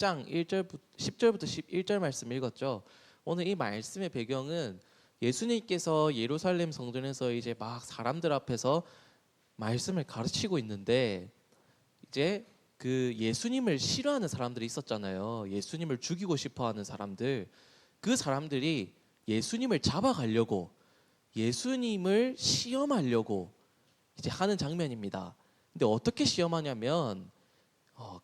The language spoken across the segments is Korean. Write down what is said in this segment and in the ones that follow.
장 10절부터 11절 말씀 읽었죠. 오늘 이 말씀의 배경은 예수님께서 예루살렘 성전에서 이제 막 사람들 앞에서 말씀을 가르치고 있는데 이제 그 예수님을 싫어하는 사람들이 있었잖아요. 예수님을 죽이고 싶어하는 사람들. 그 사람들이 예수님을 잡아가려고 예수님을 시험하려고 이제 하는 장면입니다. 근데 어떻게 시험하냐면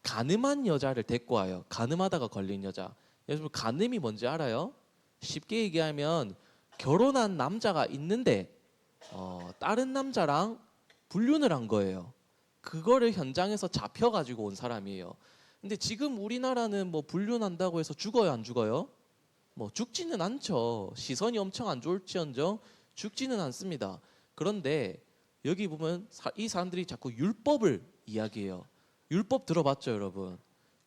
가늠한 여자를 데리고 와요. 가늠하다가 걸린 여자. 여러분 가늠이 뭔지 알아요? 쉽게 얘기하면 결혼한 남자가 있는데 다른 남자랑 불륜을 한 거예요. 그거를 현장에서 잡혀가지고 온 사람이에요. 근데 지금 우리나라는 뭐 불륜한다고 해서 죽어요, 안 죽어요? 뭐 죽지는 않죠. 시선이 엄청 안 좋을지언정 죽지는 않습니다. 그런데 여기 보면 이 사람들이 자꾸 율법을 이야기해요. 율법 들어봤죠, 여러분?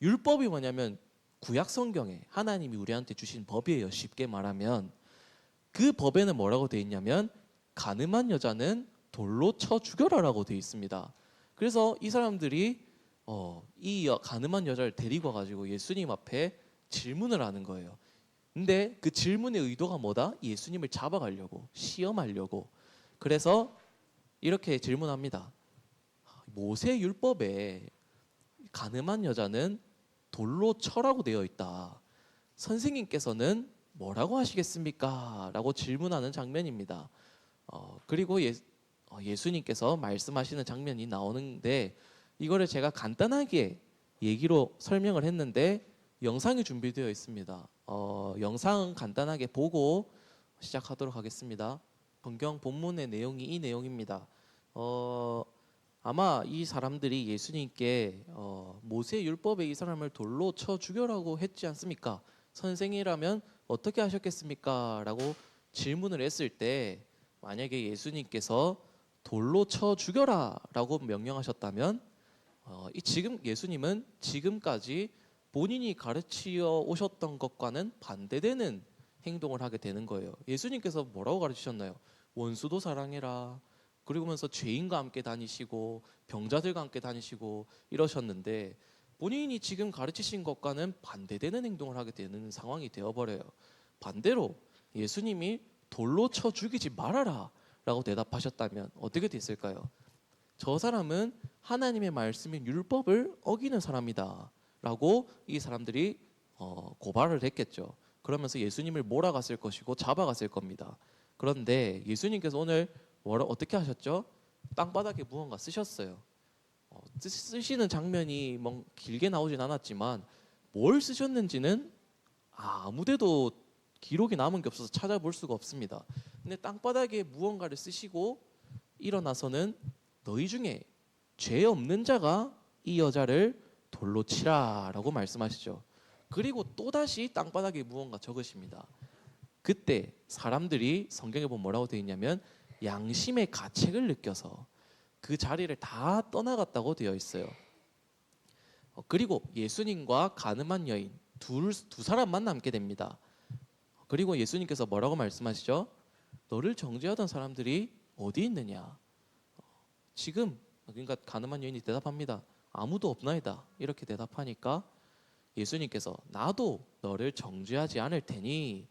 율법이 뭐냐면 구약 성경에 하나님이 우리한테 주신 법이에요. 쉽게 말하면 그 법에는 뭐라고 돼 있냐면 가늠한 여자는 돌로 쳐 죽여라라고 돼 있습니다. 그래서 이 사람들이 이 가늠한 여자를 데리고 가지고 예수님 앞에 질문을 하는 거예요. 근데 그 질문의 의도가 뭐다? 예수님을 잡아가려고, 시험하려고. 그래서 이렇게 질문합니다. 모세 율법에 가늠한 여자는 돌로 쳐라고 되어 있다. 선생님께서는 뭐라고 하시겠습니까? 라고 질문하는 장면입니다. 그리고 예수님께서 말씀하시는 장면이 나오는데 이거를 제가 간단하게 얘기로 설명을 했는데 영상이 준비되어 있습니다. 영상 간단하게 보고 시작하도록 하겠습니다. 성경 본문의 내용이 이 내용입니다. 아마 이 사람들이 예수님께 모세 율법에 이 사람을 돌로 쳐 죽여라고 했지 않습니까? 선생이라면 어떻게 하셨겠습니까? 라고 질문을 했을 때 만약에 예수님께서 돌로 쳐 죽여라 라고 명령하셨다면 지금 예수님은 지금까지 본인이 가르치어 오셨던 것과는 반대되는 행동을 하게 되는 거예요. 예수님께서 뭐라고 가르치셨나요? 원수도 사랑해라. 그러면서 죄인과 함께 다니시고 병자들과 함께 다니시고 이러셨는데 본인이 지금 가르치신 것과는 반대되는 행동을 하게 되는 상황이 되어버려요. 반대로 예수님이 돌로 쳐 죽이지 말아라 라고 대답하셨다면 어떻게 됐을까요? 저 사람은 하나님의 말씀인 율법을 어기는 사람이다 라고 이 사람들이 고발을 했겠죠. 그러면서 예수님을 몰아갔을 것이고 잡아갔을 겁니다. 그런데 예수님께서 오늘 어떻게 하셨죠? 땅바닥에 무언가 쓰셨어요. 쓰시는 장면이 뭐 길게 나오진 않았지만 뭘 쓰셨는지는 아무데도 기록이 남은 게 없어서 찾아볼 수가 없습니다. 근데 땅바닥에 무언가를 쓰시고 일어나서는 너희 중에 죄 없는 자가 이 여자를 돌로 치라라고 말씀하시죠. 그리고 또다시 땅바닥에 무언가 적으십니다. 그때 사람들이 성경에 보면 뭐라고 되어 있냐면 양심의 가책을 느껴서 그 자리를 다 떠나갔다고 되어 있어요. 그리고 예수님과 가늠한 여인 두 사람만 남게 됩니다. 그리고 예수님께서 뭐라고 말씀하시죠? 너를 정죄하던 사람들이 어디 있느냐? 지금 그러니까 가늠한 여인이 대답합니다. 아무도 없나이다. 이렇게 대답하니까 예수님께서 나도 너를 정죄하지 않을 테니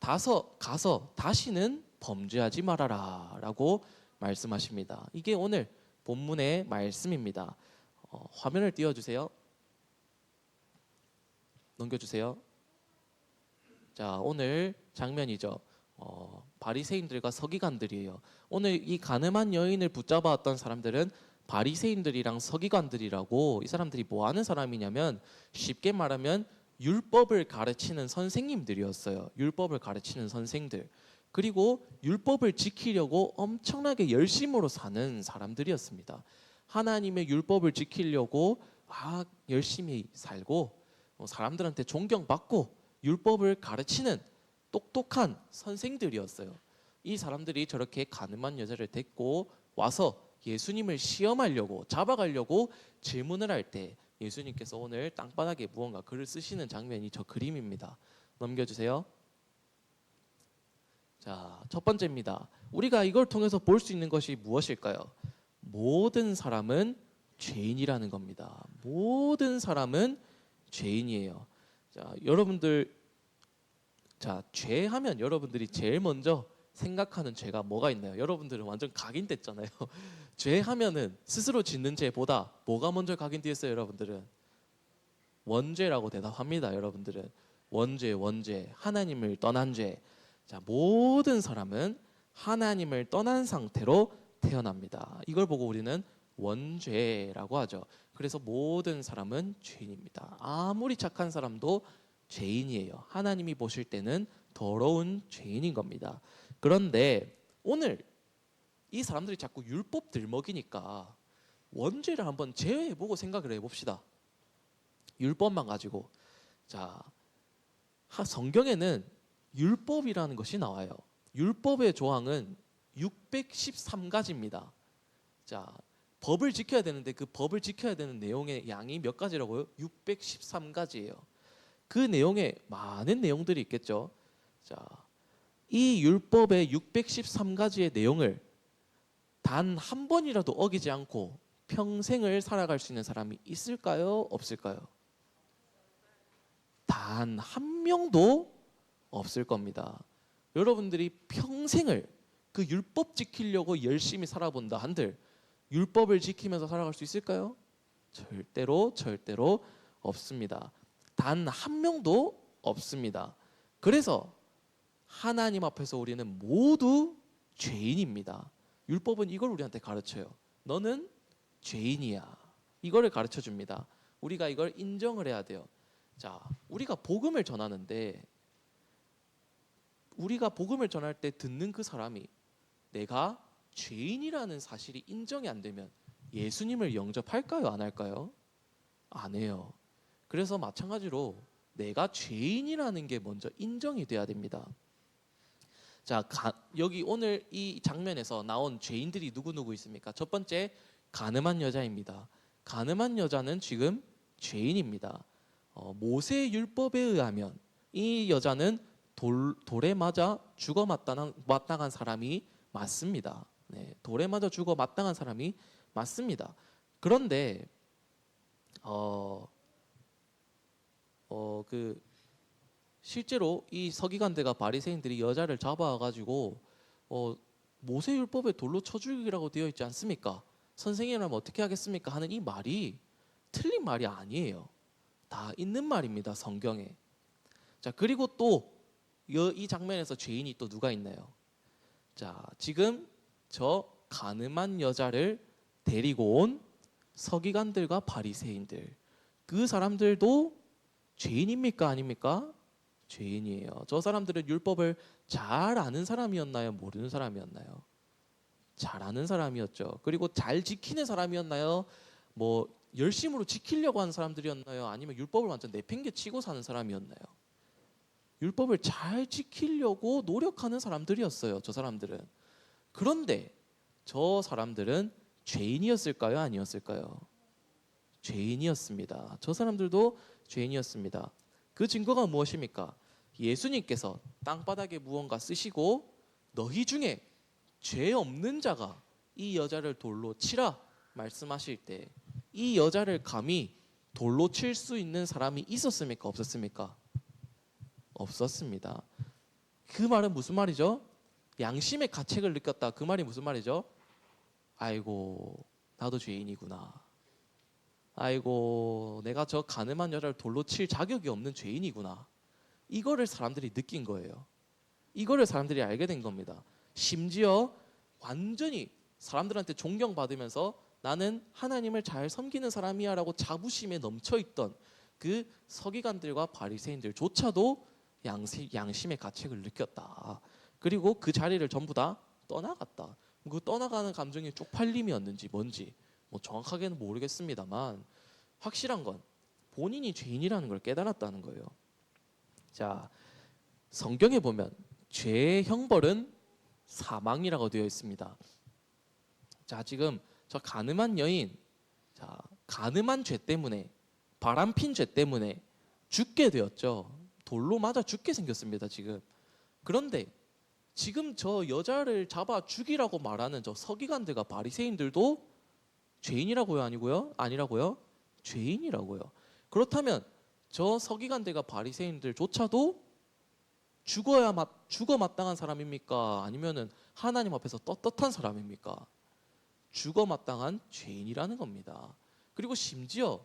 가서 다시는 범죄하지 말아라 라고 말씀하십니다. 이게 오늘 본문의 말씀입니다. 화면을 띄워주세요. 넘겨주세요. 자, 오늘 장면이죠. 바리새인들과 서기관들이에요. 오늘 이 가늠한 여인을 붙잡아왔던 사람들은 바리새인들이랑 서기관들이라고, 이 사람들이 뭐 하는 사람이냐면 쉽게 말하면 율법을 가르치는 선생님들이었어요. 율법을 가르치는 선생들. 그리고 율법을 지키려고 엄청나게 열심으로 사는 사람들이었습니다. 하나님의 율법을 지키려고 열심히 살고 사람들한테 존경받고 율법을 가르치는 똑똑한 선생들이었어요. 이 사람들이 저렇게 가늠한 여자를 데리고 와서 예수님을 시험하려고 잡아가려고 질문을 할 때 예수님께서 오늘 땅바닥에 무언가 글을 쓰시는 장면이 저 그림입니다. 넘겨주세요. 자, 첫 번째입니다. 우리가 이걸 통해서 볼 수 있는 것이 무엇일까요? 모든 사람은 죄인이라는 겁니다. 모든 사람은 죄인이에요. 자, 여러분들, 자, 죄하면 여러분들이 제일 먼저 생각하는 죄가 뭐가 있나요? 여러분들은 완전 각인됐잖아요. 죄하면은 스스로 짓는 죄보다 뭐가 먼저 각인되었어요, 여러분들은? 원죄라고 대답합니다, 여러분들은. 원죄, 하나님을 떠난 죄. 자, 모든 사람은 하나님을 떠난 상태로 태어납니다. 이걸 보고 우리는 원죄라고 하죠. 그래서 모든 사람은 죄인입니다. 아무리 착한 사람도 죄인이에요. 하나님이 보실 때는 더러운 죄인인 겁니다. 그런데 오늘 이 사람들이 자꾸 율법 들먹이니까 원죄를 한번 제외해보고 생각을 해봅시다. 율법만 가지고. 자, 성경에는 율법이라는 것이 나와요. 율법의 조항은 613가지입니다. 자, 법을 지켜야 되는데 그 법을 지켜야 되는 내용의 양이 몇 가지라고요? 613가지예요. 그 내용에 많은 내용들이 있겠죠. 자, 이 율법의 613가지의 내용을 단 한 번이라도 어기지 않고 평생을 살아갈 수 있는 사람이 있을까요? 없을까요? 단 한 명도 없을 겁니다. 여러분들이 평생을 그 율법 지키려고 열심히 살아본다 한들 율법을 지키면서 살아갈 수 있을까요? 절대로 없습니다. 단 한 명도 없습니다. 그래서 하나님 앞에서 우리는 모두 죄인입니다. 율법은 이걸 우리한테 가르쳐요. 너는 죄인이야. 이거를 가르쳐 줍니다. 우리가 이걸 인정을 해야 돼요. 자, 우리가 복음을 전하는데 우리가 복음을 전할 때 듣는 그 사람이 내가 죄인이라는 사실이 인정이 안 되면 예수님을 영접할까요? 안 할까요? 안 해요. 그래서 마찬가지로 내가 죄인이라는 게 먼저 인정이 돼야 됩니다. 자, 여기 오늘 이 장면에서 나온 죄인들이 누구 있습니까? 첫 번째, 간음한 여자입니다. 간음한 여자는 지금 죄인입니다. 모세 율법에 의하면 이 여자는 돌에 맞아 죽어 마땅한 사람이 맞습니다. 네, 돌에 맞아 죽어 마땅한 사람이 맞습니다. 그런데 실제로 이 서기관들과 바리새인들이 여자를 잡아가지고 모세 율법에 돌로 쳐 죽이라고 되어 있지 않습니까? 선생님이라면 어떻게 하겠습니까? 하는 이 말이 틀린 말이 아니에요. 다 있는 말입니다, 성경에. 자, 그리고 또 이 장면에서 죄인이 또 누가 있나요? 자, 지금 저 간음한 여자를 데리고 온 서기관들과 바리새인들, 그 사람들도 죄인입니까? 아닙니까? 죄인이에요. 저 사람들은 율법을 잘 아는 사람이었나요? 모르는 사람이었나요? 잘 아는 사람이었죠. 그리고 잘 지키는 사람이었나요? 뭐 열심으로 지키려고 하는 사람들이었나요? 아니면 율법을 완전 내팽개치고 사는 사람이었나요? 율법을 잘 지키려고 노력하는 사람들이었어요. 저 사람들은. 그런데 저 사람들은 죄인이었을까요? 아니었을까요? 죄인이었습니다. 저 사람들도 죄인이었습니다. 그 증거가 무엇입니까? 예수님께서 땅바닥에 무언가 쓰시고 너희 중에 죄 없는 자가 이 여자를 돌로 치라 말씀하실 때 이 여자를 감히 돌로 칠 수 있는 사람이 있었습니까? 없었습니까? 없었습니다. 그 말은 무슨 말이죠? 양심의 가책을 느꼈다. 그 말이 무슨 말이죠? 아이고, 나도 죄인이구나. 아이고, 내가 저 간음한 여자를 돌로 칠 자격이 없는 죄인이구나. 이거를 사람들이 느낀 거예요. 이거를 사람들이 알게 된 겁니다. 심지어 완전히 사람들한테 존경받으면서 나는 하나님을 잘 섬기는 사람이야 라고 자부심에 넘쳐있던 그 서기관들과 바리새인들조차도 양심의 가책을 느꼈다. 그리고 그 자리를 전부 다 떠나갔다. 그 떠나가는 감정이 쪽팔림이었는지 뭔지 뭐 정확하게는 모르겠습니다만 확실한 건 본인이 죄인이라는 걸 깨달았다는 거예요. 자, 성경에 보면 죄의 형벌은 사망이라고 되어 있습니다. 자, 지금 저 간음한 여인, 자, 간음한 죄 때문에, 바람핀 죄 때문에 죽게 되었죠. 돌로 맞아 죽게 생겼습니다, 지금. 그런데 지금 저 여자를 잡아 죽이라고 말하는 저 서기관들과 바리새인들도 죄인이라고요, 아니고요? 아니라고요? 죄인이라고요. 그렇다면 저 서기관들과 바리새인들조차도 죽어 마땅한 사람입니까? 아니면은 하나님 앞에서 떳떳한 사람입니까? 죽어 마땅한 죄인이라는 겁니다. 그리고 심지어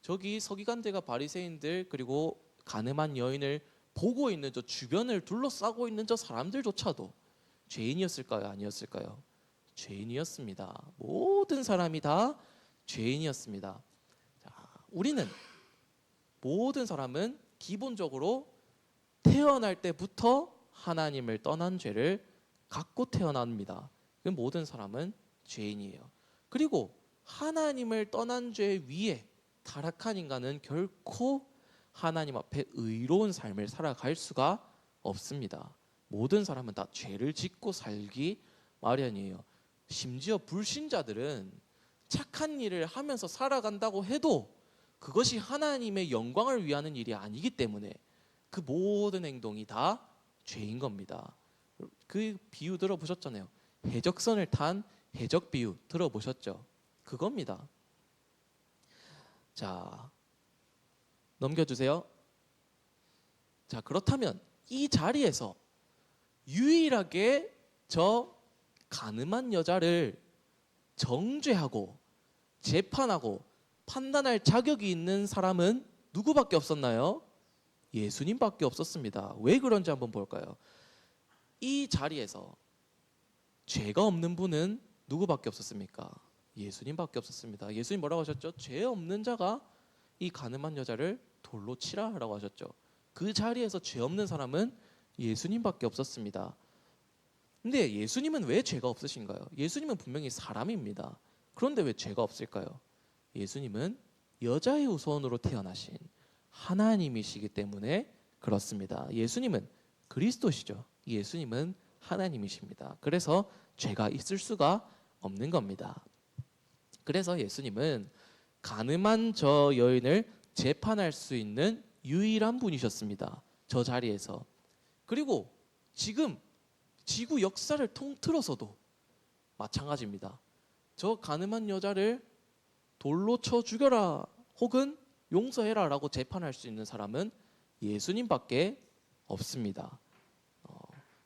저기 서기관들과 바리새인들 그리고 가늠한 여인을 보고 있는 저 주변을 둘러싸고 있는 저 사람들조차도 죄인이었을까요? 아니었을까요? 죄인이었습니다. 모든 사람이 다 죄인이었습니다. 자, 우리는 모든 사람은 기본적으로 태어날 때부터 하나님을 떠난 죄를 갖고 태어납니다. 그 모든 사람은 죄인이에요. 그리고 하나님을 떠난 죄 위에 타락한 인간은 결코 하나님 앞에 의로운 삶을 살아갈 수가 없습니다. 모든 사람은 다 죄를 짓고 살기 마련이에요. 심지어 불신자들은 착한 일을 하면서 살아간다고 해도 그것이 하나님의 영광을 위하는 일이 아니기 때문에 그 모든 행동이 다 죄인 겁니다. 그 비유 들어보셨잖아요. 해적선을 탄 해적 비유 들어보셨죠? 그겁니다. 자, 넘겨주세요. 자, 그렇다면 이 자리에서 유일하게 저 가늠한 여자를 정죄하고 재판하고 판단할 자격이 있는 사람은 누구밖에 없었나요? 예수님밖에 없었습니다. 왜 그런지 한번 볼까요? 이 자리에서 죄가 없는 분은 누구밖에 없었습니까? 예수님밖에 없었습니다. 예수님 뭐라고 하셨죠? 죄 없는 자가 이 가늠한 여자를 돌로 치라라고 하셨죠. 그 자리에서 죄 없는 사람은 예수님밖에 없었습니다. 근데 예수님은 왜 죄가 없으신가요? 예수님은 분명히 사람입니다. 그런데 왜 죄가 없을까요? 예수님은 여자의 후손으로 태어나신 하나님이시기 때문에 그렇습니다. 예수님은 그리스도시죠. 예수님은 하나님이십니다. 그래서 죄가 있을 수가 없는 겁니다. 그래서 예수님은 가늠한 저 여인을 재판할 수 있는 유일한 분이셨습니다. 저 자리에서. 그리고 지금 지구 역사를 통틀어서도 마찬가지입니다. 저 가늠한 여자를 돌로 쳐 죽여라 혹은 용서해라 라고 재판할 수 있는 사람은 예수님밖에 없습니다.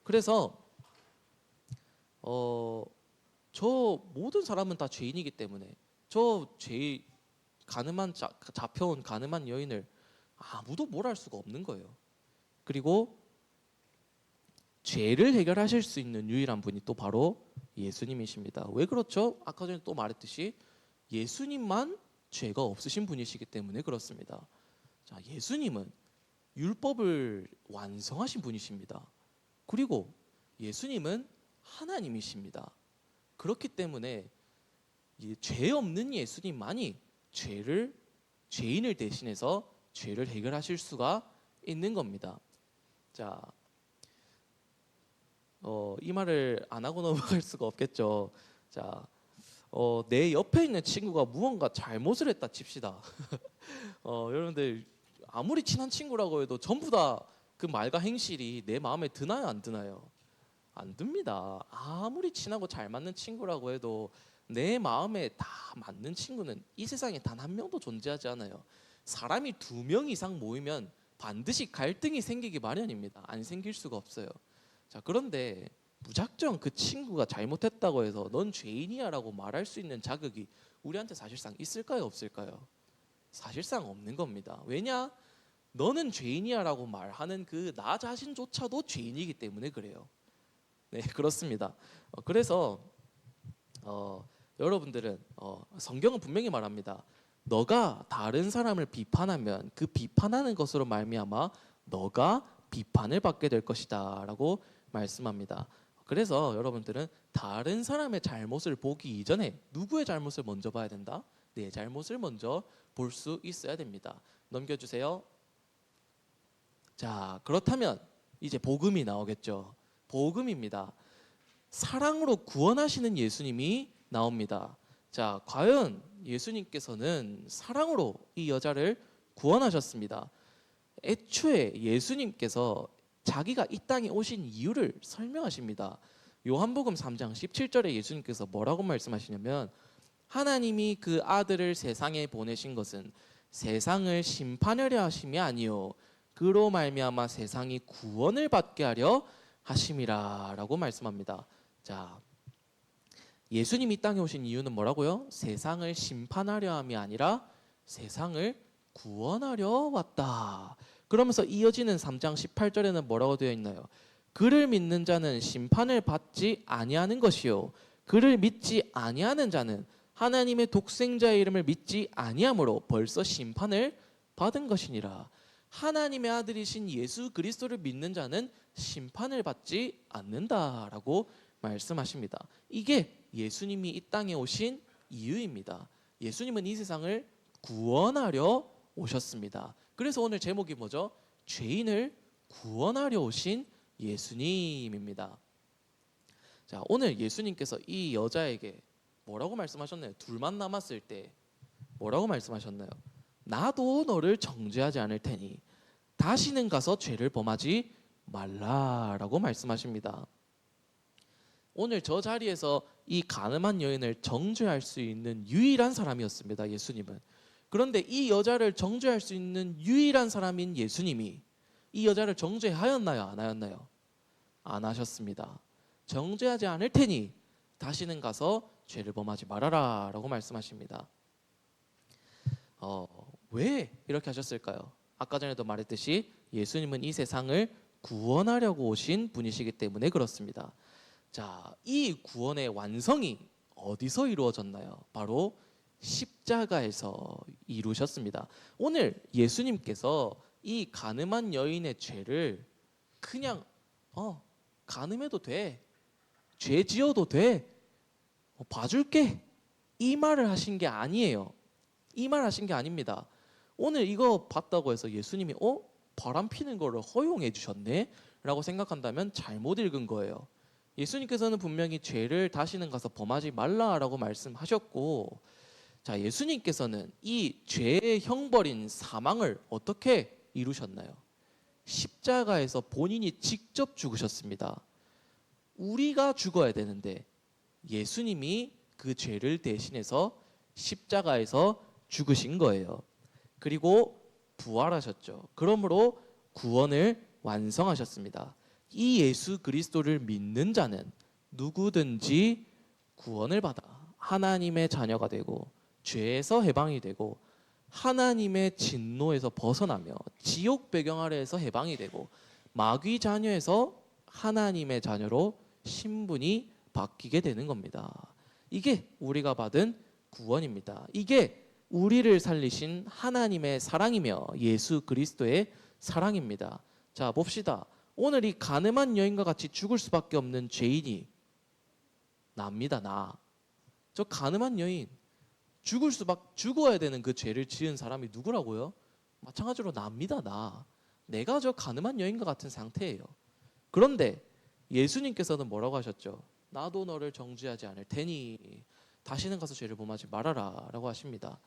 그래서 저 모든 사람은 다 죄인이기 때문에 잡혀온 가늠한 여인을 아무도 뭘 할 수가 없는 거예요. 그리고 죄를 해결하실 수 있는 유일한 분이 또 바로 예수님이십니다. 왜 그렇죠? 아까 전에 또 말했듯이 예수님만 죄가 없으신 분이시기 때문에 그렇습니다. 자, 예수님은 율법을 완성하신 분이십니다. 그리고 예수님은 하나님이십니다. 그렇기 때문에 죄 없는 예수님만이 죄인을 대신해서 죄를 해결하실 수가 있는 겁니다. 자, 이 말을 안 하고 넘어갈 수가 없겠죠. 자, 내 옆에 있는 친구가 무언가 잘못을 했다 칩시다. 여러분들 아무리 친한 친구라고 해도 전부 다 그 말과 행실이 내 마음에 드나요, 안 드나요? 안 듭니다. 아무리 친하고 잘 맞는 친구라고 해도 내 마음에 다 맞는 친구는 이 세상에 단 한 명도 존재하지 않아요. 사람이 2명 이상 모이면 반드시 갈등이 생기기 마련입니다. 안 생길 수가 없어요. 자, 그런데 무작정 그 친구가 잘못했다고 해서 넌 죄인이야 라고 말할 수 있는 자격이 우리한테 사실상 있을까요, 없을까요? 사실상 없는 겁니다. 왜냐? 너는 죄인이야 라고 말하는 그 나 자신조차도 죄인이기 때문에 그래요. 네, 그렇습니다. 그래서 여러분들은 성경은 분명히 말합니다. 너가 다른 사람을 비판하면 그 비판하는 것으로 말미암아 너가 비판을 받게 될 것이다 라고 말씀합니다. 그래서 여러분들은 다른 사람의 잘못을 보기 이전에 누구의 잘못을 먼저 봐야 된다? 내 잘못을 먼저 볼 수 있어야 됩니다. 넘겨주세요. 자, 그렇다면 이제 복음이 나오겠죠. 복음입니다. 사랑으로 구원하시는 예수님이 나옵니다. 자, 과연 예수님께서는 사랑으로 이 여자를 구원하셨습니다. 애초에 예수님께서 자기가 이 땅에 오신 이유를 설명하십니다. 요한복음 3장 17절에 예수님께서 뭐라고 말씀하시냐면 하나님이 그 아들을 세상에 보내신 것은 세상을 심판하려 하심이 아니요 그로 말미암아 세상이 구원을 받게 하려 하심이라라고 말씀합니다. 자, 예수님이 이 땅에 오신 이유는 뭐라고요? 세상을 심판하려 함이 아니라 세상을 구원하려 왔다. 그러면서 이어지는 3장 18절에는 뭐라고 되어 있나요? 그를 믿는 자는 심판을 받지 아니하는 것이요 그를 믿지 아니하는 자는 하나님의 독생자의 이름을 믿지 아니함으로 벌써 심판을 받은 것이니라. 하나님의 아들이신 예수 그리스도를 믿는 자는 심판을 받지 않는다라고 말씀하십니다. 이게 예수님이 이 땅에 오신 이유입니다. 예수님은 이 세상을 구원하려 오셨습니다. 그래서 오늘 제목이 뭐죠? 죄인을 구원하려 오신 예수님입니다. 자, 오늘 예수님께서 이 여자에게 뭐라고 말씀하셨나요? 둘만 남았을 때 뭐라고 말씀하셨나요? 나도 너를 정죄하지 않을 테니 다시는 가서 죄를 범하지 말라라고 말씀하십니다. 오늘 저 자리에서 이 가늠한 여인을 정죄할 수 있는 유일한 사람이었습니다. 예수님은. 그런데 이 여자를 정죄할 수 있는 유일한 사람인 예수님이 이 여자를 정죄하였나요? 안 하였나요? 안 하셨습니다. 정죄하지 않을 테니 다시는 가서 죄를 범하지 말아라 라고 말씀하십니다. 왜 이렇게 하셨을까요? 아까 전에도 말했듯이 예수님은 이 세상을 구원하려고 오신 분이시기 때문에 그렇습니다. 자, 이 구원의 완성이 어디서 이루어졌나요? 바로 십자가에서 이루셨습니다. 오늘 예수님께서 이 간음한 여인의 죄를 그냥 간음해도 돼, 죄 지어도 돼, 봐줄게, 이 말을 하신 게 아니에요. 이 말 하신 게 아닙니다. 오늘 이거 봤다고 해서 예수님이 바람 피는 거를 허용해 주셨네? 라고 생각한다면 잘못 읽은 거예요. 예수님께서는 분명히 죄를 다시는 가서 범하지 말라라고 말씀하셨고, 자, 예수님께서는 이 죄의 형벌인 사망을 어떻게 이루셨나요? 십자가에서 본인이 직접 죽으셨습니다. 우리가 죽어야 되는데 예수님이 그 죄를 대신해서 십자가에서 죽으신 거예요. 그리고 부활하셨죠. 그러므로 구원을 완성하셨습니다. 이 예수 그리스도를 믿는 자는 누구든지 구원을 받아 하나님의 자녀가 되고 죄에서 해방이 되고 하나님의 진노에서 벗어나며 지옥 배경 아래에서 해방이 되고 마귀 자녀에서 하나님의 자녀로 신분이 바뀌게 되는 겁니다. 이게 우리가 받은 구원입니다. 이게 우리를 살리신 하나님의 사랑이며 예수 그리스도의 사랑입니다. 자, 봅시다. 오늘 이 간음한 여인과 같이 죽을 수밖에 없는 죄인이 나입니다. 나. 저 간음한 여인, 죽어야 되는 그 죄를 지은 사람이 누구라고요? 마찬가지로 나입니다. 나. 내가 저 간음한 여인과 같은 상태예요. 그런데 예수님께서는 뭐라고 하셨죠? 나도 너를 정죄하지 않을 테니 다시는 가서 죄를 범하지 말아라 라고 하십니다.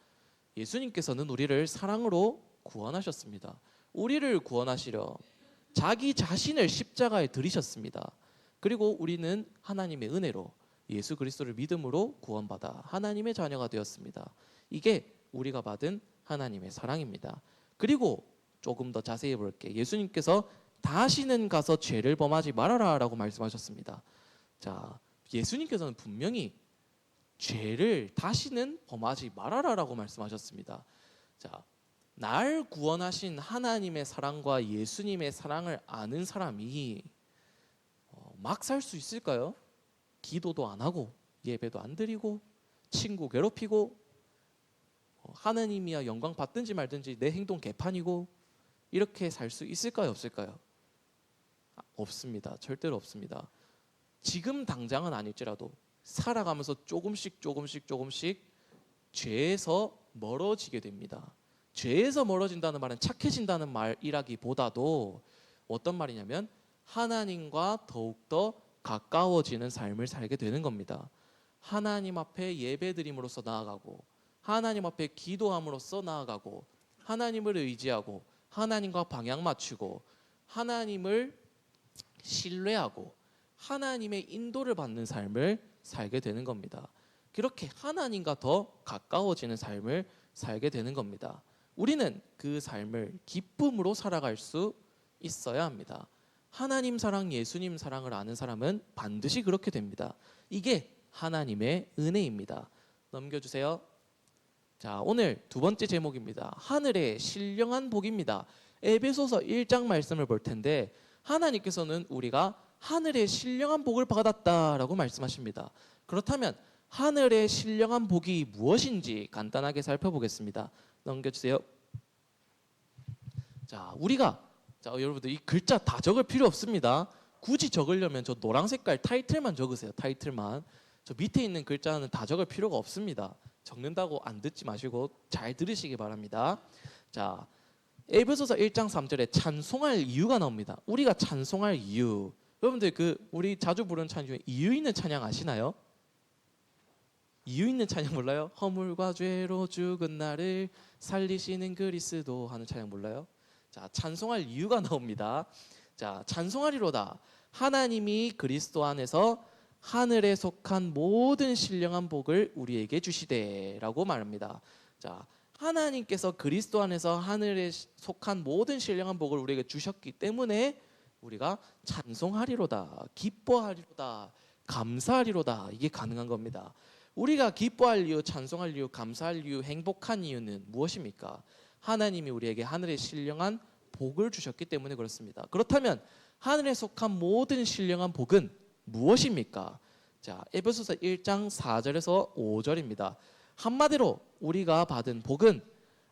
예수님께서는 우리를 사랑으로 구원하셨습니다. 우리를 구원하시려 자기 자신을 십자가에 들이셨습니다. 그리고 우리는 하나님의 은혜로 예수 그리스도를 믿음으로 구원받아 하나님의 자녀가 되었습니다. 이게 우리가 받은 하나님의 사랑입니다. 그리고 조금 더 자세히 볼게요. 예수님께서 다시는 가서 죄를 범하지 말아라 라고 말씀하셨습니다. 자, 예수님께서는 분명히 죄를 다시는 범하지 말아라 라고 말씀하셨습니다. 자, 날 구원하신 하나님의 사랑과 예수님의 사랑을 아는 사람이 막 살 수 있을까요? 기도도 안 하고 예배도 안 드리고 친구 괴롭히고 하나님이야 영광 받든지 말든지 내 행동 개판이고 이렇게 살 수 있을까요? 없을까요? 없습니다. 절대로 없습니다. 지금 당장은 아닐지라도 살아가면서 조금씩 죄에서 멀어지게 됩니다. 죄에서 멀어진다는 말은 착해진다는 말이라기보다도 어떤 말이냐면 하나님과 더욱더 가까워지는 삶을 살게 되는 겁니다. 하나님 앞에 예배드림으로써 나아가고 하나님 앞에 기도함으로써 나아가고 하나님을 의지하고 하나님과 방향 맞추고 하나님을 신뢰하고 하나님의 인도를 받는 삶을 살게 되는 겁니다. 그렇게 하나님과 더 가까워지는 삶을 살게 되는 겁니다. 우리는 그 삶을 기쁨으로 살아갈 수 있어야 합니다. 하나님 사랑, 예수님 사랑을 아는 사람은 반드시 그렇게 됩니다. 이게 하나님의 은혜입니다. 넘겨주세요. 자, 오늘 두 번째 제목입니다. 하늘의 신령한 복입니다. 에베소서 1장 말씀을 볼 텐데 하나님께서는 우리가 하늘의 신령한 복을 받았다라고 말씀하십니다. 그렇다면 하늘의 신령한 복이 무엇인지 간단하게 살펴보겠습니다. 넘겨주세요. 자, 여러분들 이 글자 다 적을 필요 없습니다. 굳이 적으려면 저 노란 색깔 타이틀만 적으세요. 타이틀만. 저 밑에 있는 글자는 다 적을 필요가 없습니다. 적는다고 안 듣지 마시고 잘 들으시기 바랍니다. 자, 에베소서 1장 3절에 찬송할 이유가 나옵니다. 우리가 찬송할 이유. 여러분들 우리 자주 부르는 찬양 중에 이유 있는 찬양 아시나요? 이유 있는 찬양 몰라요? 허물과 죄로 죽은 나를 살리시는 그리스도 하는 찬양 몰라요? 자, 찬송할 이유가 나옵니다. 자, 찬송하리로다. 하나님이 그리스도 안에서 하늘에 속한 모든 신령한 복을 우리에게 주시되라고 말합니다. 자, 하나님께서 그리스도 안에서 하늘에 속한 모든 신령한 복을 우리에게 주셨기 때문에 우리가 찬송하리로다, 기뻐하리로다, 감사하리로다, 이게 가능한 겁니다. 우리가 기뻐할 이유, 찬송할 이유, 감사할 이유, 행복한 이유는 무엇입니까? 하나님이 우리에게 하늘의 신령한 복을 주셨기 때문에 그렇습니다. 그렇다면 하늘에 속한 모든 신령한 복은 무엇입니까? 자, 에베소서 1장 4절에서 5절입니다. 한마디로 우리가 받은 복은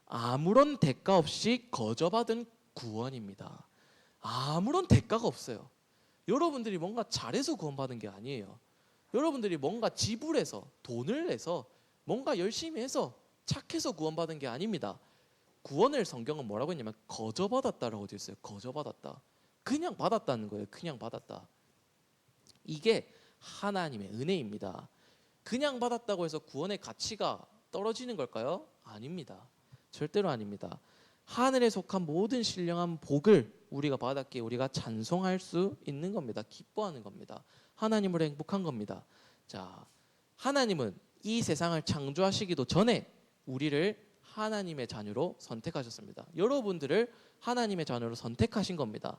아무런 대가 없이 거저 받은 구원입니다. 아무런 대가가 없어요. 여러분들이 뭔가 잘해서 구원받은 게 아니에요. 여러분들이 뭔가 지불해서 돈을 내서 뭔가 열심히 해서 착해서 구원받은 게 아닙니다. 구원을 성경은 뭐라고 했냐면 거저 받았다라고 되어 있어요. 거저 받았다. 그냥 받았다는 거예요. 그냥 받았다. 이게 하나님의 은혜입니다. 그냥 받았다고 해서 구원의 가치가 떨어지는 걸까요? 아닙니다. 절대로 아닙니다. 하늘에 속한 모든 신령한 복을 우리가 받았기에 우리가 찬송할 수 있는 겁니다. 기뻐하는 겁니다. 하나님으로 행복한 겁니다. 자, 하나님은 이 세상을 창조하시기도 전에 우리를 하나님의 자녀로 선택하셨습니다. 여러분들을 하나님의 자녀로 선택하신 겁니다.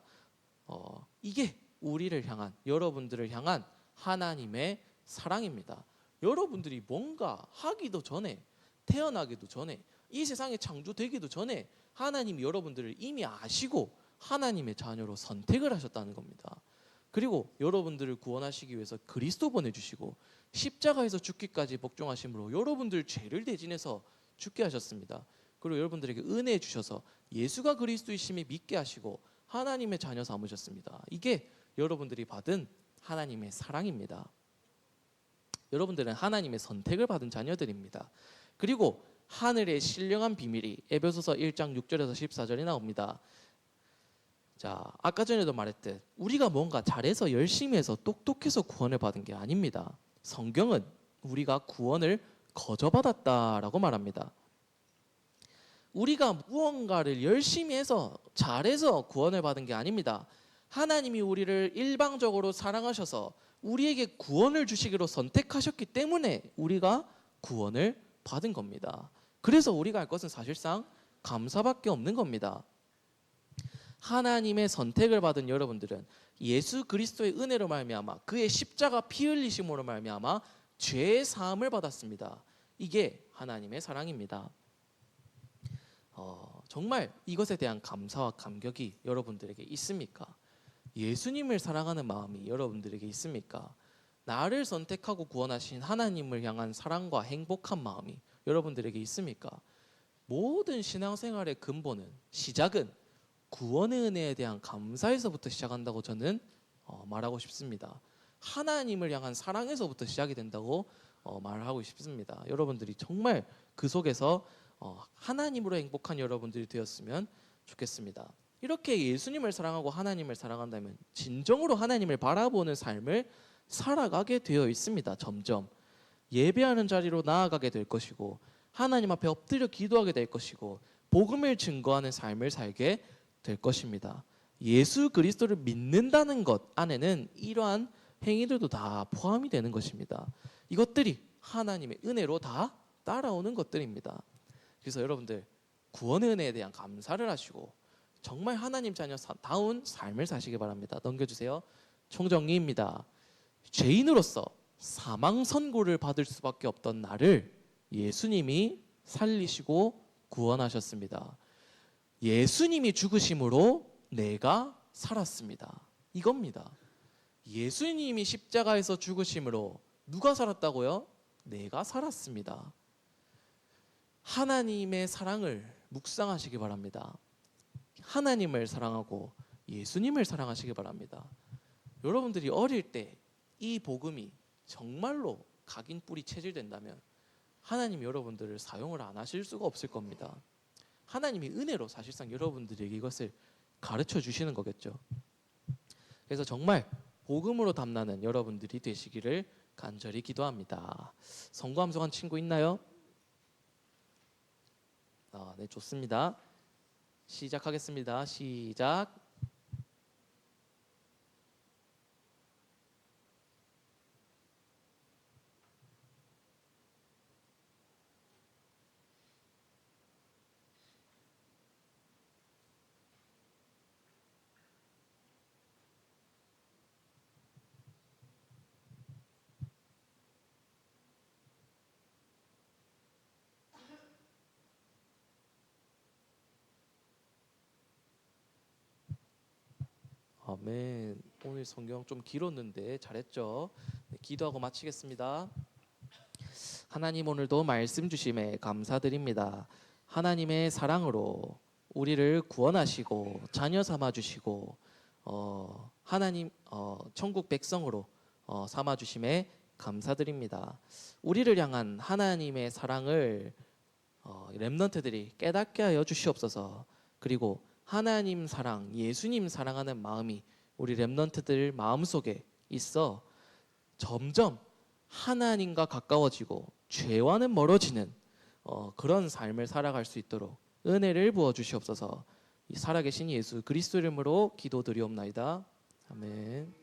이게 우리를 향한, 여러분들을 향한 하나님의 사랑입니다. 여러분들이 뭔가 하기도 전에, 태어나기도 전에, 이 세상에 창조되기도 전에 하나님이 여러분들을 이미 아시고 하나님의 자녀로 선택을 하셨다는 겁니다. 그리고 여러분들을 구원하시기 위해서 그리스도 보내주시고 십자가에서 죽기까지 복종하심으로 여러분들 죄를 대신해서 죽게 하셨습니다. 그리고 여러분들에게 은혜 주셔서 예수가 그리스도이심을 믿게 하시고 하나님의 자녀 삼으셨습니다. 이게 여러분들이 받은 하나님의 사랑입니다. 여러분들은 하나님의 선택을 받은 자녀들입니다. 그리고 하늘의 신령한 비밀이 에베소서 1장 6절에서 14절에 나옵니다. 자, 아까 전에도 말했듯 우리가 뭔가 잘해서 열심히 해서 똑똑해서 구원을 받은 게 아닙니다. 성경은 우리가 구원을 거저 받았다라고 말합니다. 우리가 무언가를 열심히 해서 잘해서 구원을 받은 게 아닙니다. 하나님이 우리를 일방적으로 사랑하셔서 우리에게 구원을 주시기로 선택하셨기 때문에 우리가 구원을 받은 겁니다. 그래서 우리가 할 것은 사실상 감사밖에 없는 겁니다. 하나님의 선택을 받은 여러분들은 예수 그리스도의 은혜로 말미암아 그의 십자가 피 흘리심으로 말미암아 죄의 사함을 받았습니다. 이게 하나님의 사랑입니다. 정말 이것에 대한 감사와 감격이 여러분들에게 있습니까? 예수님을 사랑하는 마음이 여러분들에게 있습니까? 나를 선택하고 구원하신 하나님을 향한 사랑과 행복한 마음이 여러분들에게 있습니까? 모든 신앙생활의 근본은, 시작은 구원의 은혜에 대한 감사에서부터 시작한다고 저는 말하고 싶습니다. 하나님을 향한 사랑에서부터 시작이 된다고 말하고 싶습니다. 여러분들이 정말 그 속에서 하나님으로 행복한 여러분들이 되었으면 좋겠습니다. 이렇게 예수님을 사랑하고 하나님을 사랑한다면 진정으로 하나님을 바라보는 삶을 살아가게 되어 있습니다. 점점 예배하는 자리로 나아가게 될 것이고 하나님 앞에 엎드려 기도하게 될 것이고 복음을 증거하는 삶을 살게 될 것입니다. 예수 그리스도를 믿는다는 것 안에는 이러한 행위들도 다 포함이 되는 것입니다. 이것들이 하나님의 은혜로 다 따라오는 것들입니다. 그래서 여러분들 구원의 은혜에 대한 감사를 하시고 정말 하나님 자녀다운 삶을 사시기 바랍니다. 넘겨주세요. 총정리입니다. 죄인으로서 사망 선고를 받을 수밖에 없던 나를 예수님이 살리시고 구원하셨습니다. 예수님이 죽으심으로 내가 살았습니다. 이겁니다. 예수님이 십자가에서 죽으심으로 누가 살았다고요? 내가 살았습니다. 하나님의 사랑을 묵상하시기 바랍니다. 하나님을 사랑하고 예수님을 사랑하시기 바랍니다. 여러분들이 어릴 때 이 복음이 정말로 각인 뿌리 체질된다면 하나님 여러분들을 사용을 안 하실 수가 없을 겁니다. 하나님이 은혜로 사실상 여러분들에게 이것을 가르쳐 주시는 거겠죠. 그래서 정말 복음으로 담나는 여러분들이 되시기를 간절히 기도합니다. 성구함성한 친구 있나요? 네, 좋습니다. 시작하겠습니다. 시작. 아멘. 오늘 성경 좀 길었는데 잘했죠? 네, 기도하고 마치겠습니다. 하나님 오늘도 말씀 주심에 감사드립니다. 하나님의 사랑으로 우리를 구원하시고 자녀 삼아 주시고 하나님 천국 백성으로 삼아 주심에 감사드립니다. 우리를 향한 하나님의 사랑을 렘넌트들이 깨닫게 하여 주시옵소서. 그리고 하나님 사랑, 예수님 사랑하는 마음이 우리 렘넌트들 마음속에 있어 점점 하나님과 가까워지고 죄와는 멀어지는 그런 삶을 살아갈 수 있도록 은혜를 부어 주시옵소서. 이 살아계신 예수 그리스도 이름으로 기도드리옵나이다. 아멘.